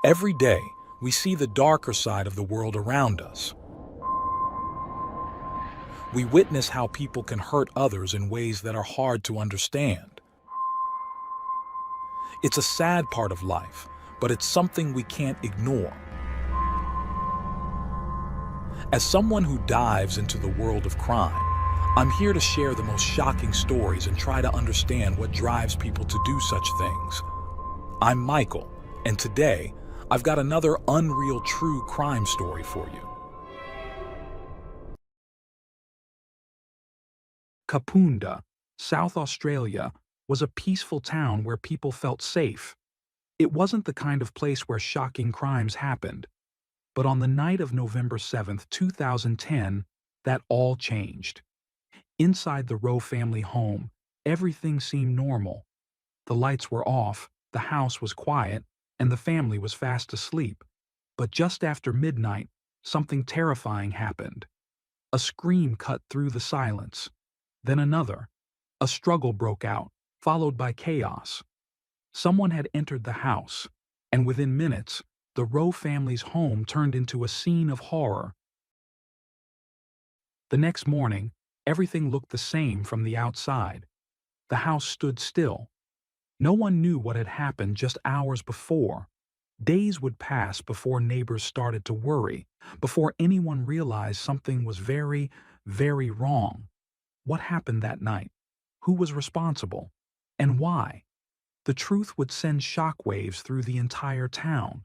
Every day, we see the darker side of the world around us. We witness how people can hurt others in ways that are hard to understand. It's a sad part of life, but it's something we can't ignore. As someone who dives into the world of crime, I'm here to share the most shocking stories and try to understand what drives people to do such things. I'm Michael, and today, I've got another unreal true crime story for you. Kapunda, South Australia, was a peaceful town where people felt safe. It wasn't the kind of place where shocking crimes happened. But on the night of November 7th, 2010, that all changed. Inside the Rowe family home, everything seemed normal. The lights were off, the house was quiet, and the family was fast asleep. But just after midnight, something terrifying happened. A scream cut through the silence. Then another. A struggle broke out, followed by chaos. Someone had entered the house, and within minutes, the Rowe family's home turned into a scene of horror. The next morning, everything looked the same from the outside. The house stood still. No one knew what had happened just hours before. Days would pass before neighbors started to worry, before anyone realized something was very, very wrong. What happened that night? Who was responsible? And why? The truth would send shockwaves through the entire town.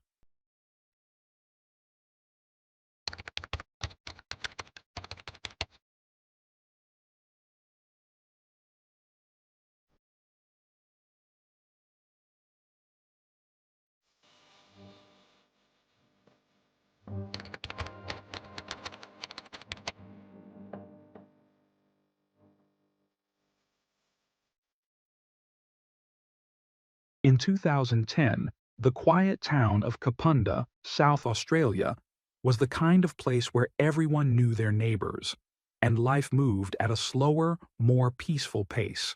In 2010, the quiet town of Kapunda, South Australia, was the kind of place where everyone knew their neighbors, and life moved at a slower, more peaceful pace.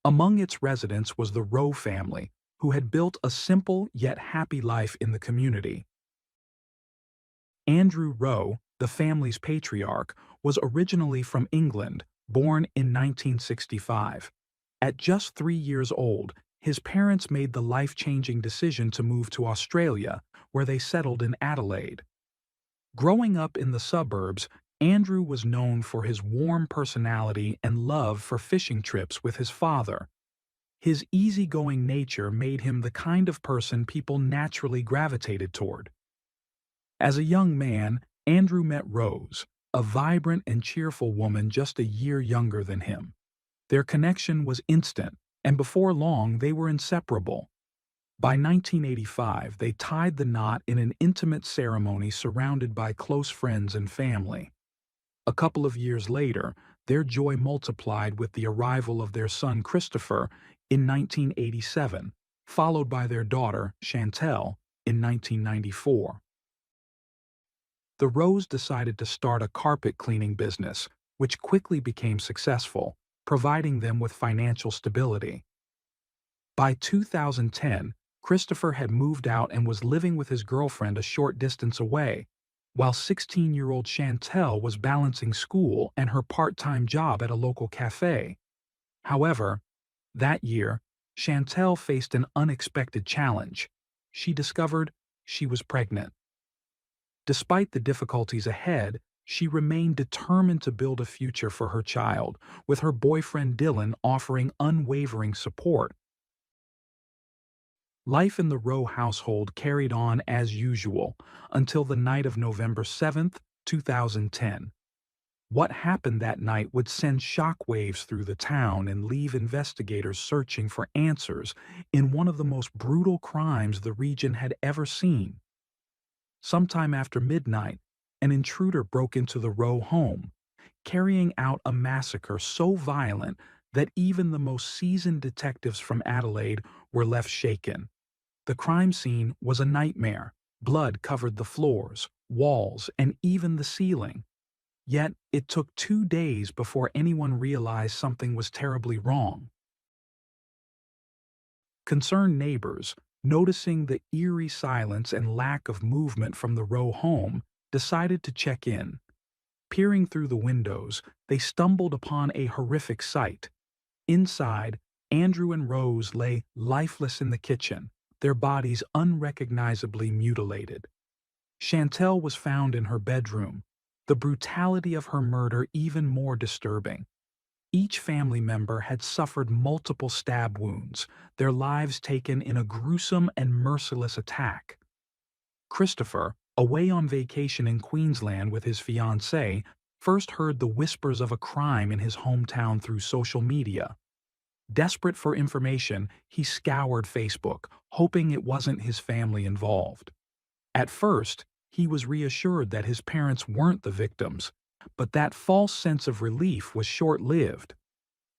Among its residents was the Rowe family, who had built a simple yet happy life in the community. Andrew Rowe, the family's patriarch, was originally from England, born in 1965. At just 3 years old, his parents made the life-changing decision to move to Australia, where they settled in Adelaide. Growing up in the suburbs, Andrew was known for his warm personality and love for fishing trips with his father. His easygoing nature made him the kind of person people naturally gravitated toward. As a young man, Andrew met Rose, a vibrant and cheerful woman just a year younger than him. Their connection was instant, and before long they were inseparable. By 1985, they tied the knot in an intimate ceremony surrounded by close friends and family. A couple of years later, their joy multiplied with the arrival of their son Christopher in 1987, followed by their daughter, Chantel, in 1994. The Rowes decided to start a carpet cleaning business, which quickly became successful, providing them with financial stability. By 2010, Christopher had moved out and was living with his girlfriend a short distance away, while 16-year-old Chantel was balancing school and her part-time job at a local cafe. However, that year, Chantel faced an unexpected challenge. She discovered she was pregnant. Despite the difficulties ahead, she remained determined to build a future for her child, with her boyfriend Dylan offering unwavering support. Life in the Rowe household carried on as usual until the night of November 7th, 2010. What happened that night would send shockwaves through the town and leave investigators searching for answers in one of the most brutal crimes the region had ever seen. Sometime after midnight, an intruder broke into the Rowe home, carrying out a massacre so violent that even the most seasoned detectives from Adelaide were left shaken. The crime scene was a nightmare. Blood covered the floors, walls, and even the ceiling. Yet, it took 2 days before anyone realized something was terribly wrong. Concerned neighbors, Noticing the eerie silence and lack of movement from the Rowe home, decided to check in. Peering through the windows, they stumbled upon a horrific sight. Inside, Andrew and Rose lay lifeless in the kitchen, their bodies unrecognizably mutilated. Chantel was found in her bedroom, the brutality of her murder even more disturbing. Each family member had suffered multiple stab wounds, their lives taken in a gruesome and merciless attack. Christopher, away on vacation in Queensland with his fiancée, first heard the whispers of a crime in his hometown through social media. Desperate for information, he scoured Facebook, hoping it wasn't his family involved. At first, he was reassured that his parents weren't the victims, but that false sense of relief was short-lived.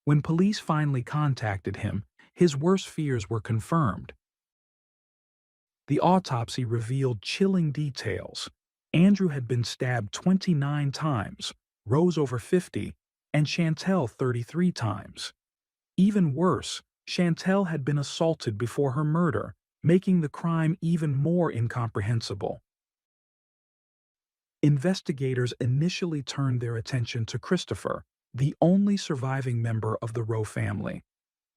When police finally contacted him, his worst fears were confirmed. The autopsy revealed chilling details. Andrew had been stabbed 29 times, Rose over 50, and Chantel 33 times. Even worse, Chantel had been assaulted before her murder, making the crime even more incomprehensible. Investigators initially turned their attention to Christopher, the only surviving member of the Rowe family.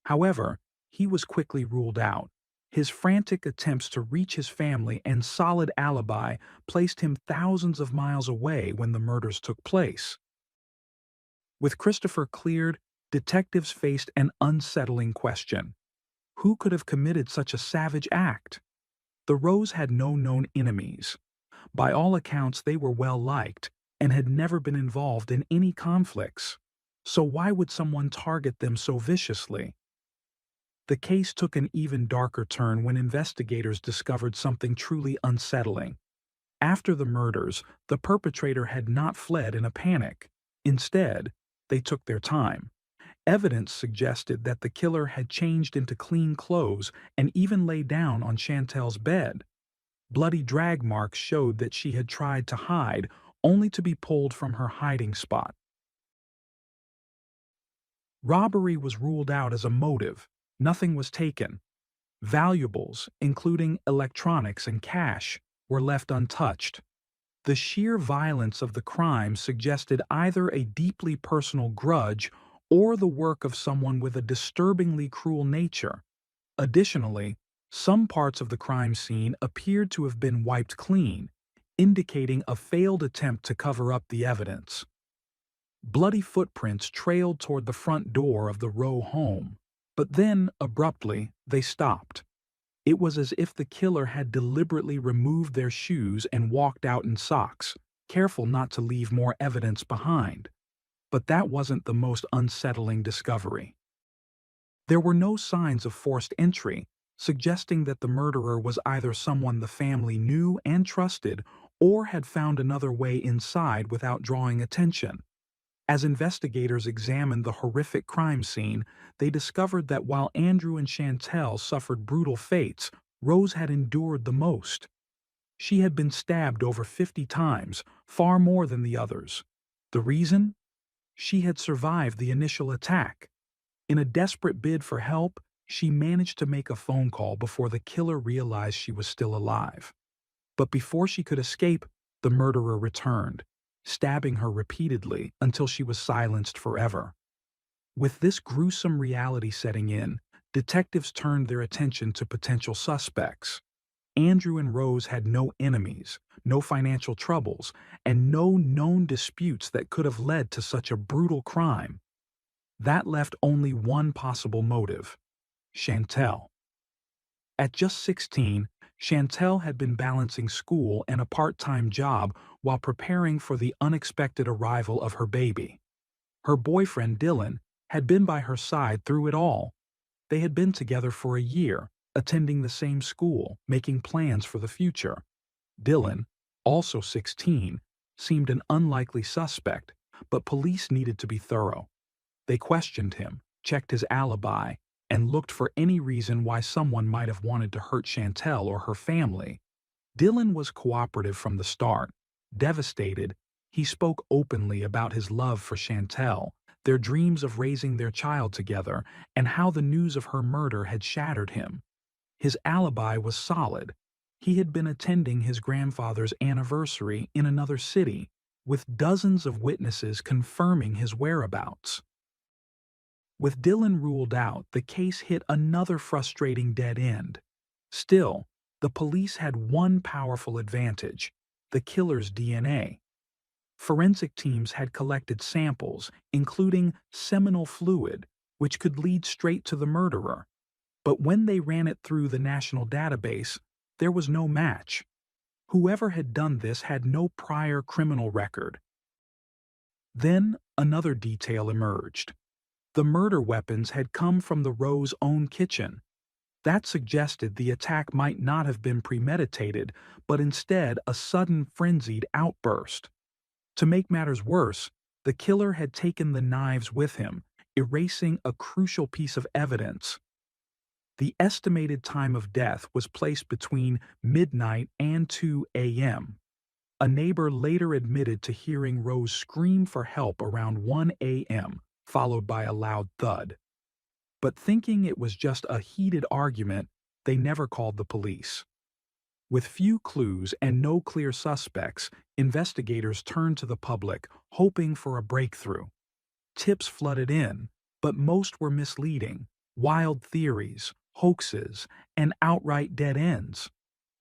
However, he was quickly ruled out. His frantic attempts to reach his family and solid alibi placed him thousands of miles away when the murders took place. With Christopher cleared, detectives faced an unsettling question. Who could have committed such a savage act? The Rowes had no known enemies. By all accounts, they were well liked and had never been involved in any conflicts. So why would someone target them so viciously? The case took an even darker turn when investigators discovered something truly unsettling. After the murders, the perpetrator had not fled in a panic. Instead, they took their time. Evidence suggested that the killer had changed into clean clothes and even lay down on Chantel's bed. Bloody drag marks showed that she had tried to hide, only to be pulled from her hiding spot. Robbery was ruled out as a motive. Nothing was taken. Valuables, including electronics and cash, were left untouched. The sheer violence of the crime suggested either a deeply personal grudge or the work of someone with a disturbingly cruel nature. Additionally, some parts of the crime scene appeared to have been wiped clean, indicating a failed attempt to cover up the evidence. Bloody footprints trailed toward the front door of the Rowe home, but then, abruptly, they stopped. It was as if the killer had deliberately removed their shoes and walked out in socks, careful not to leave more evidence behind. But that wasn't the most unsettling discovery. There were no signs of forced entry, suggesting that the murderer was either someone the family knew and trusted or had found another way inside without drawing attention. As investigators examined the horrific crime scene, they discovered that while Andrew and Chantel suffered brutal fates, Rose had endured the most. She had been stabbed over 50 times, far more than the others. The reason? She had survived the initial attack. In a desperate bid for help, she managed to make a phone call before the killer realized she was still alive. But before she could escape, the murderer returned, stabbing her repeatedly until she was silenced forever. With this gruesome reality setting in, detectives turned their attention to potential suspects. Andrew and Rose had no enemies, no financial troubles, and no known disputes that could have led to such a brutal crime. That left only one possible motive: Chantel. At just 16, Chantel had been balancing school and a part-time job while preparing for the unexpected arrival of her baby. Her boyfriend, Dylan, had been by her side through it all. They had been together for a year, attending the same school, making plans for the future. Dylan, also 16, seemed an unlikely suspect, but police needed to be thorough. They questioned him, checked his alibi, and looked for any reason why someone might have wanted to hurt Chantel or her family. Dylan was cooperative from the start. Devastated, he spoke openly about his love for Chantel, their dreams of raising their child together, and how the news of her murder had shattered him. His alibi was solid. He had been attending his grandfather's anniversary in another city, with dozens of witnesses confirming his whereabouts. With Dylan ruled out, the case hit another frustrating dead end. Still, the police had one powerful advantage: the killer's DNA. Forensic teams had collected samples, including seminal fluid, which could lead straight to the murderer. But when they ran it through the national database, there was no match. Whoever had done this had no prior criminal record. Then another detail emerged. The murder weapons had come from the Rowe's own kitchen. That suggested the attack might not have been premeditated, but instead a sudden frenzied outburst. To make matters worse, the killer had taken the knives with him, erasing a crucial piece of evidence. The estimated time of death was placed between midnight and 2 a.m. A neighbor later admitted to hearing Rose scream for help around 1 a.m., followed by a loud thud. But thinking it was just a heated argument, they never called the police. With few clues and no clear suspects, investigators turned to the public, hoping for a breakthrough. Tips flooded in, but most were misleading: wild theories, hoaxes, and outright dead ends.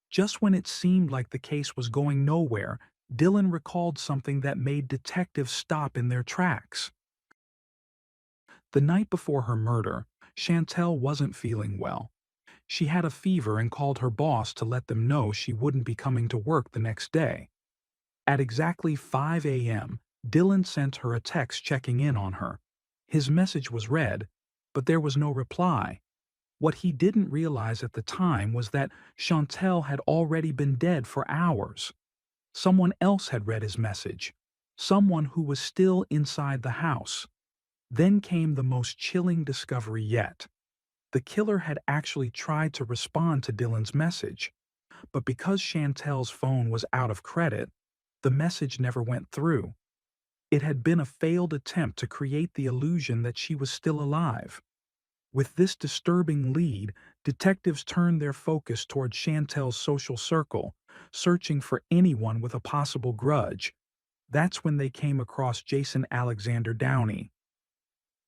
Just when it seemed like the case was going nowhere, Dylan recalled something that made detectives stop in their tracks. The night before her murder, Chantel wasn't feeling well. She had a fever and called her boss to let them know she wouldn't be coming to work the next day. At exactly 5 a.m., Dylan sent her a text checking in on her. His message was read, but there was no reply. What he didn't realize at the time was that Chantel had already been dead for hours. Someone else had read his message. Someone who was still inside the house. Then came the most chilling discovery yet. The killer had actually tried to respond to Dylan's message, but because Chantel's phone was out of credit, the message never went through. It had been a failed attempt to create the illusion that she was still alive. With this disturbing lead, detectives turned their focus toward Chantel's social circle, searching for anyone with a possible grudge. That's when they came across Jason Alexander Downey.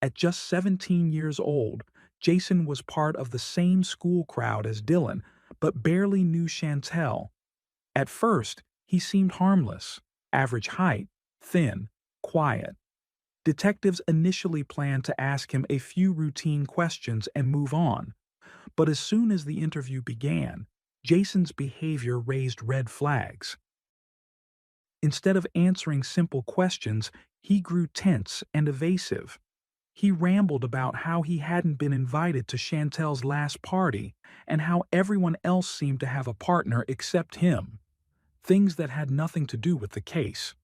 At just 17 years old, Jason was part of the same school crowd as Dylan, but barely knew Chantel. At first, he seemed harmless: average height, thin, quiet. Detectives initially planned to ask him a few routine questions and move on. But as soon as the interview began, Jason's behavior raised red flags. Instead of answering simple questions, he grew tense and evasive. He rambled about how he hadn't been invited to Chantel's last party and how everyone else seemed to have a partner except him. Things that had nothing to do with the case.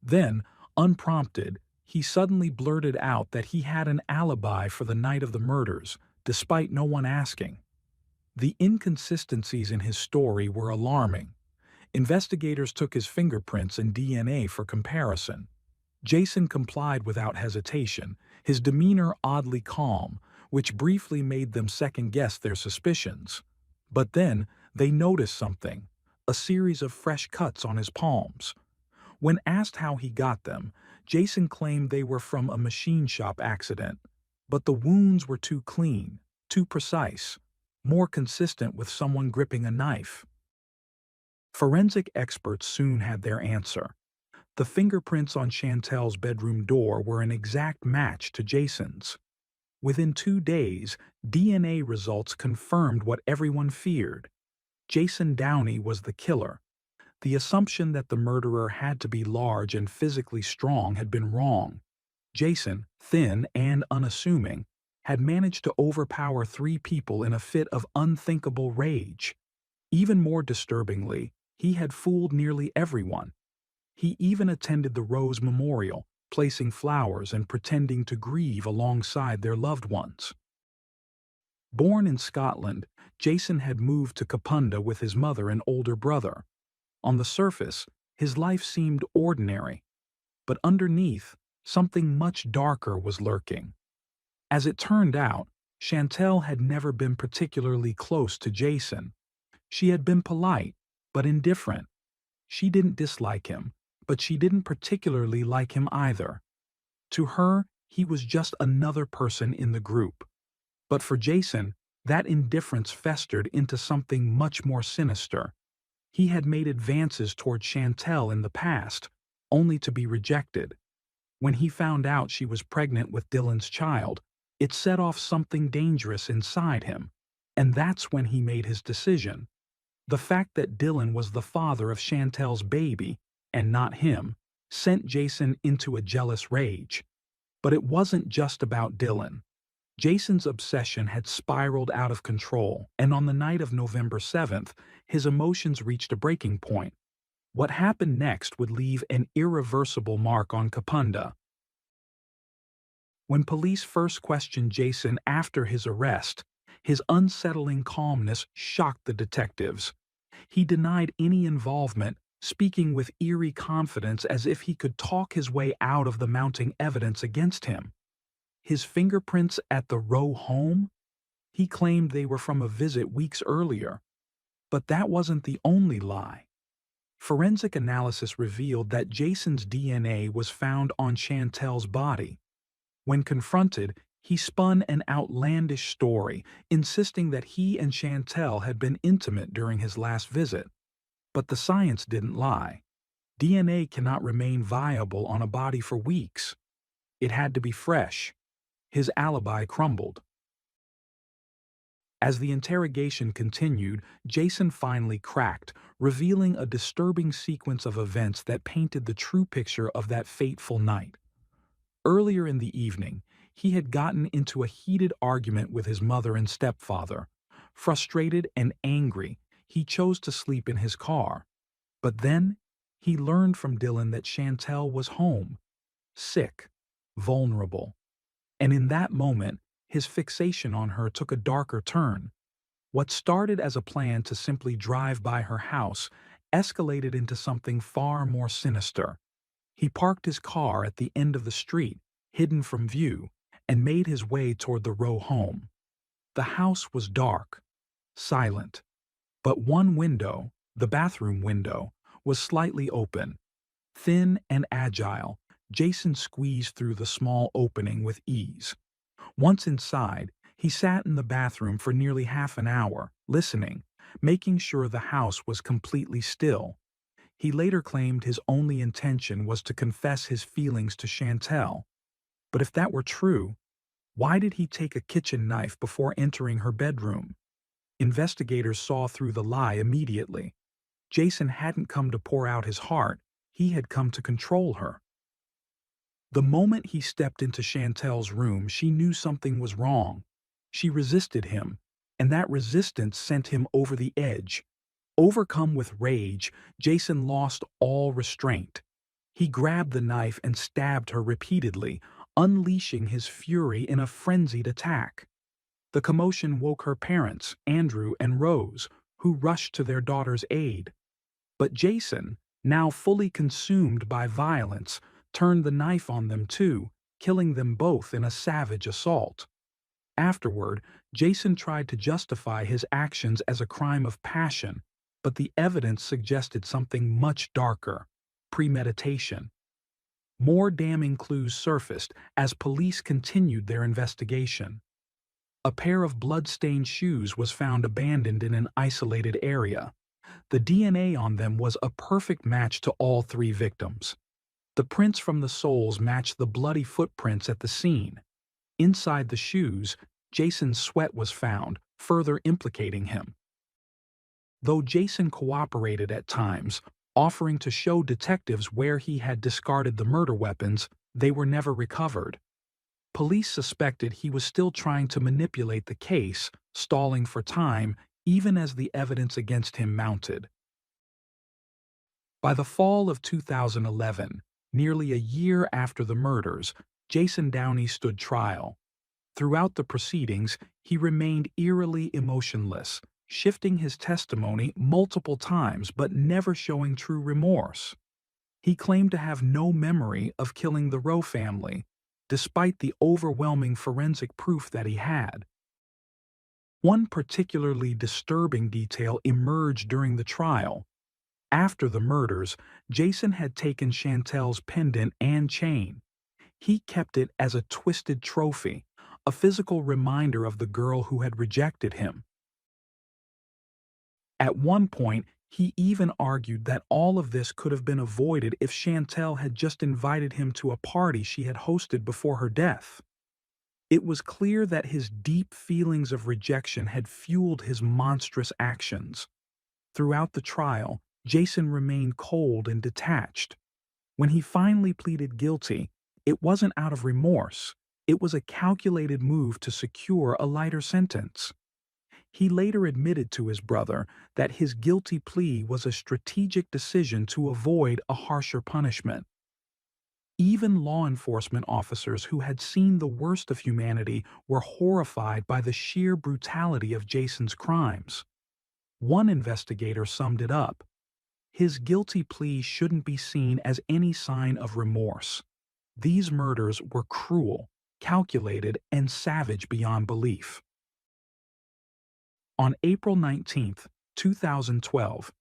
Then, unprompted, he suddenly blurted out that he had an alibi for the night of the murders, despite no one asking. The inconsistencies in his story were alarming. Investigators took his fingerprints and DNA for comparison. Jason complied without hesitation, his demeanor oddly calm, which briefly made them second-guess their suspicions. But then, they noticed something: a series of fresh cuts on his palms. When asked how he got them, Jason claimed they were from a machine shop accident. But the wounds were too clean, too precise, more consistent with someone gripping a knife. Forensic experts soon had their answer. The fingerprints on Chantel's bedroom door were an exact match to Jason's. Within 2 days, DNA results confirmed what everyone feared. Jason Downey was the killer. The assumption that the murderer had to be large and physically strong had been wrong. Jason, thin and unassuming, had managed to overpower 3 people in a fit of unthinkable rage. Even more disturbingly, he had fooled nearly everyone. He even attended the Rose Memorial, placing flowers and pretending to grieve alongside their loved ones. Born in Scotland, Jason had moved to Kapunda with his mother and older brother. On the surface, his life seemed ordinary, but underneath, something much darker was lurking. As it turned out, Chantel had never been particularly close to Jason. She had been polite, but indifferent. She didn't dislike him, but she didn't particularly like him either. To her, he was just another person in the group. But for Jason, that indifference festered into something much more sinister. He had made advances toward Chantel in the past, only to be rejected. When he found out she was pregnant with Dylan's child, it set off something dangerous inside him, and that's when he made his decision. The fact that Dylan was the father of Chantel's baby, and not him, sent Jason into a jealous rage. But it wasn't just about Dylan. Jason's obsession had spiraled out of control, and on the night of November 7th, his emotions reached a breaking point. What happened next would leave an irreversible mark on Kapunda. When police first questioned Jason after his arrest, his unsettling calmness shocked the detectives. He denied any involvement, speaking with eerie confidence as if he could talk his way out of the mounting evidence against him. His fingerprints at the Rowe home? He claimed they were from a visit weeks earlier. But that wasn't the only lie. Forensic analysis revealed that Jason's DNA was found on Chantel's body. When confronted, he spun an outlandish story, insisting that he and Chantel had been intimate during his last visit. But the science didn't lie. DNA cannot remain viable on a body for weeks. It had to be fresh. His alibi crumbled. As the interrogation continued, Jason finally cracked, revealing a disturbing sequence of events that painted the true picture of that fateful night. Earlier in the evening, he had gotten into a heated argument with his mother and stepfather. Frustrated and angry, he chose to sleep in his car. But then, he learned from Dylan that Chantel was home, sick, vulnerable. And in that moment, his fixation on her took a darker turn. What started as a plan to simply drive by her house escalated into something far more sinister. He parked his car at the end of the street, hidden from view, and made his way toward the Rowe home. The house was dark, silent, but one window, the bathroom window, was slightly open. Thin and agile, Jason squeezed through the small opening with ease. Once inside, he sat in the bathroom for nearly half an hour, listening, making sure the house was completely still. He later claimed his only intention was to confess his feelings to Chantel. But if that were true, why did he take a kitchen knife before entering her bedroom? Investigators saw through the lie immediately. Jason hadn't come to pour out his heart, he had come to control her. The moment he stepped into Chantel's room, she knew something was wrong. She resisted him, and that resistance sent him over the edge. Overcome with rage, Jason lost all restraint. He grabbed the knife and stabbed her repeatedly, unleashing his fury in a frenzied attack. The commotion woke her parents, Andrew and Rose, who rushed to their daughter's aid. But Jason, now fully consumed by violence, turned the knife on them too, killing them both in a savage assault. Afterward, Jason tried to justify his actions as a crime of passion, but the evidence suggested something much darker: premeditation. More damning clues surfaced as police continued their investigation. A pair of blood-stained shoes was found abandoned in an isolated area. The DNA on them was a perfect match to all three victims. The prints from the soles matched the bloody footprints at the scene. Inside the shoes, Jason's sweat was found, further implicating him. Though Jason cooperated at times, offering to show detectives where he had discarded the murder weapons, they were never recovered. Police suspected he was still trying to manipulate the case, stalling for time, even as the evidence against him mounted. By the fall of 2011, nearly a year after the murders, Jason Downey stood trial. Throughout the proceedings, he remained eerily emotionless, shifting his testimony multiple times but never showing true remorse. He claimed to have no memory of killing the Rowe family, despite the overwhelming forensic proof that he had. One particularly disturbing detail emerged during the trial. After the murders, Jason had taken Chantel's pendant and chain. He kept it as a twisted trophy, a physical reminder of the girl who had rejected him. At one point, he even argued that all of this could have been avoided if Chantel had just invited him to a party she had hosted before her death. It was clear that his deep feelings of rejection had fueled his monstrous actions. Throughout the trial, Jason remained cold and detached. When he finally pleaded guilty, it wasn't out of remorse. It was a calculated move to secure a lighter sentence. He later admitted to his brother that his guilty plea was a strategic decision to avoid a harsher punishment. Even law enforcement officers who had seen the worst of humanity were horrified by the sheer brutality of Jason's crimes. One investigator summed it up. His guilty plea shouldn't be seen as any sign of remorse. These murders were cruel, calculated, and savage beyond belief. On April 19, 2012,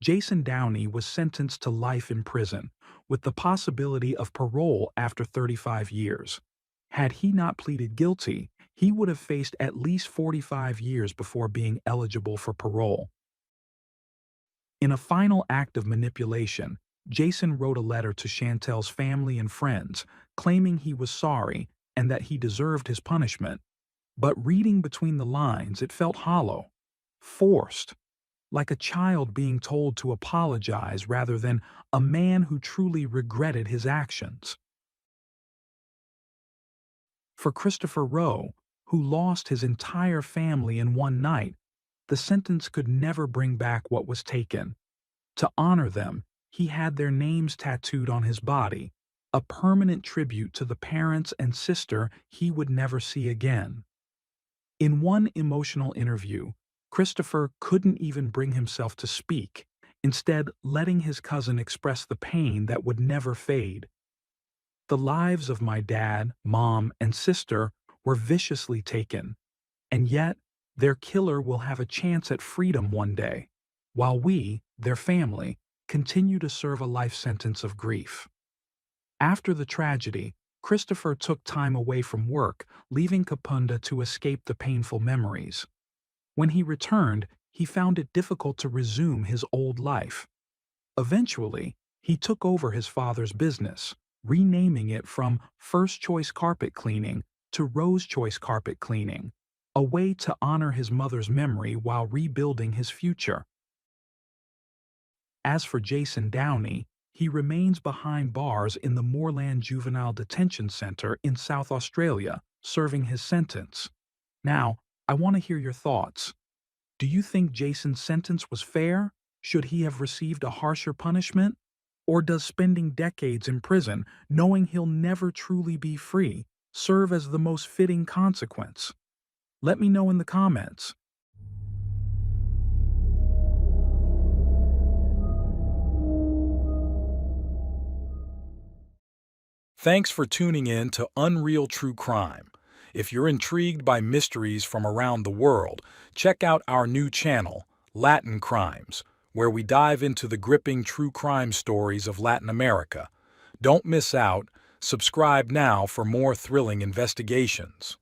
Jason Downey was sentenced to life in prison, with the possibility of parole after 35 years. Had he not pleaded guilty, he would have faced at least 45 years before being eligible for parole. In a final act of manipulation, Jason wrote a letter to Chantel's family and friends, claiming he was sorry and that he deserved his punishment. But reading between the lines, it felt hollow, forced, like a child being told to apologize rather than a man who truly regretted his actions. For Christopher Rowe, who lost his entire family in one night, the sentence could never bring back what was taken. To honor them, he had their names tattooed on his body, a permanent tribute to the parents and sister he would never see again. In one emotional interview, Christopher couldn't even bring himself to speak, instead letting his cousin express the pain that would never fade. The lives of my dad, mom, and sister were viciously taken, and yet their killer will have a chance at freedom one day, while we, their family, continue to serve a life sentence of grief. After the tragedy, Christopher took time away from work, leaving Kapunda to escape the painful memories. When he returned, he found it difficult to resume his old life. Eventually, he took over his father's business, renaming it from First Choice Carpet Cleaning to Rose Choice Carpet Cleaning, a way to honor his mother's memory while rebuilding his future. As for Jason Downey, he remains behind bars in the Moorland Juvenile Detention Center in South Australia, serving his sentence. Now, I want to hear your thoughts. Do you think Jason's sentence was fair? Should he have received a harsher punishment? Or does spending decades in prison, knowing he'll never truly be free, serve as the most fitting consequence? Let me know in the comments. Thanks for tuning in to Unreal True Crime. If you're intrigued by mysteries from around the world, check out our new channel, Latin Crimes, where we dive into the gripping true crime stories of Latin America. Don't miss out. Subscribe now for more thrilling investigations.